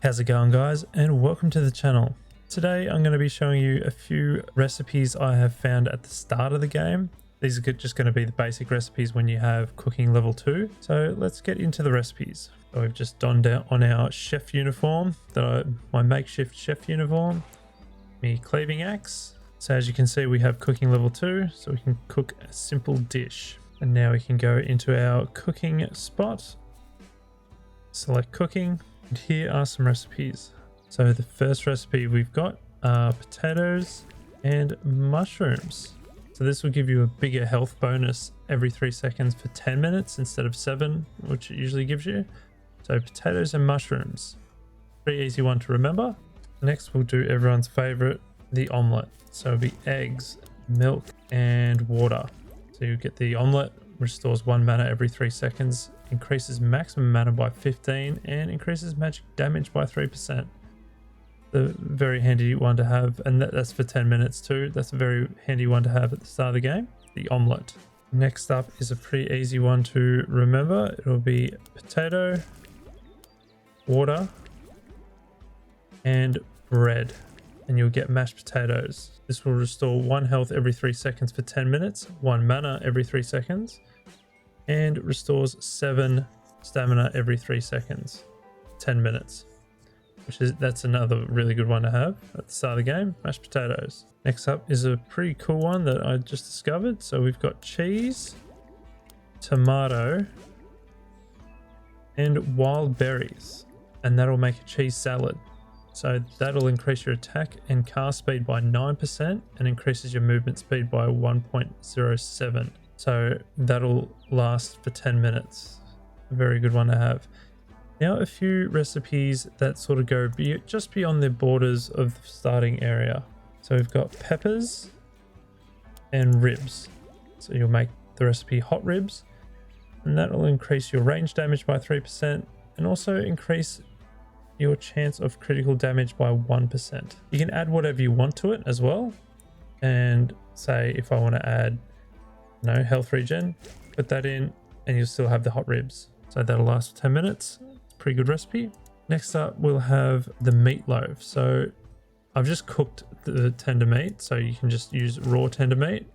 How's it going, guys, and welcome to the channel. Today I'm going to be showing you a few recipes I have found at the start of the game. These are just going to be the basic recipes when you have cooking level 2. So let's get into the recipes. So we've just donned out on our chef uniform, my makeshift chef uniform, my cleaving axe. So as you can see, we have cooking level 2, so we can cook a simple dish. And now we can go into our cooking spot, select cooking. And here are some recipes. So the first recipe we've got are potatoes and mushrooms. So this will give you a bigger health bonus every 3 seconds for 10 minutes instead of 7, which it usually gives you. So potatoes and mushrooms. Pretty easy one to remember. Next we'll do everyone's favorite, the omelette. So it'll be eggs, milk and water. So you get the omelette, restores 1 mana every 3 seconds, increases maximum mana by 15 and increases magic damage by 3%. The very handy one to have, and that's for 10 minutes too. That's a very handy one to have at the start of the game, the omelette. Next up is a pretty easy one to remember. It'll be potato, water and bread, and you'll get mashed potatoes. This will restore 1 health every 3 seconds for 10 minutes, 1 mana every 3 seconds, and restores 7 stamina every 3 seconds, 10 minutes. That's another really good one to have at the start of the game, mashed potatoes. Next up is a pretty cool one that I just discovered. So we've got cheese, tomato, and wild berries, and that'll make a cheese salad. So that'll increase your attack and cast speed by 9% and increases your movement speed by 1.07. So that'll last for 10 minutes. A very good one to have. Now a few recipes that sort of go just beyond the borders of the starting area. So we've got peppers and ribs. So you'll make the recipe hot ribs, and that will increase your range damage by 3% and also increase your chance of critical damage by 1%. You can add whatever you want to it as well. And say if I want to add health regen, put that in and you'll still have the hot ribs. So that'll last for 10 minutes. Pretty good recipe. Next up we'll have the meatloaf. So I've just cooked the tender meat, so you can just use raw tender meat,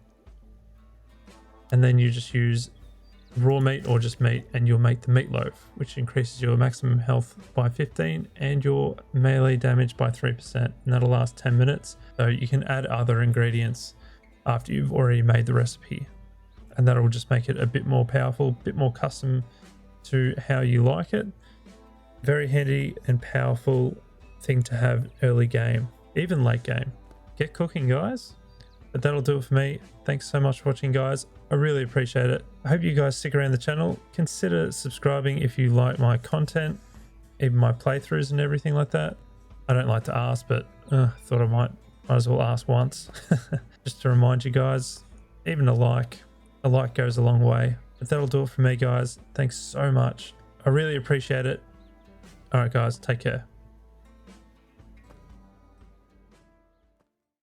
and then you just use raw meat or just meat and you'll make the meatloaf, which increases your maximum health by 15 and your melee damage by 3%, and that'll last 10 minutes. So you can add other ingredients after you've already made the recipe, and that'll just make it a bit more powerful, a bit more custom to how you like it. Very handy and powerful thing to have early game, even late game. Get cooking, guys. But that'll do it for me. Thanks so much for watching, guys. I really appreciate it. I hope you guys stick around the channel. Consider subscribing if you like my content, even my playthroughs and everything like that. I don't like to ask, but thought I might as well ask once. Just to remind you guys, even a like goes a long way. But that'll do it for me, guys. Thanks so much. I really appreciate it. All right, guys, take care.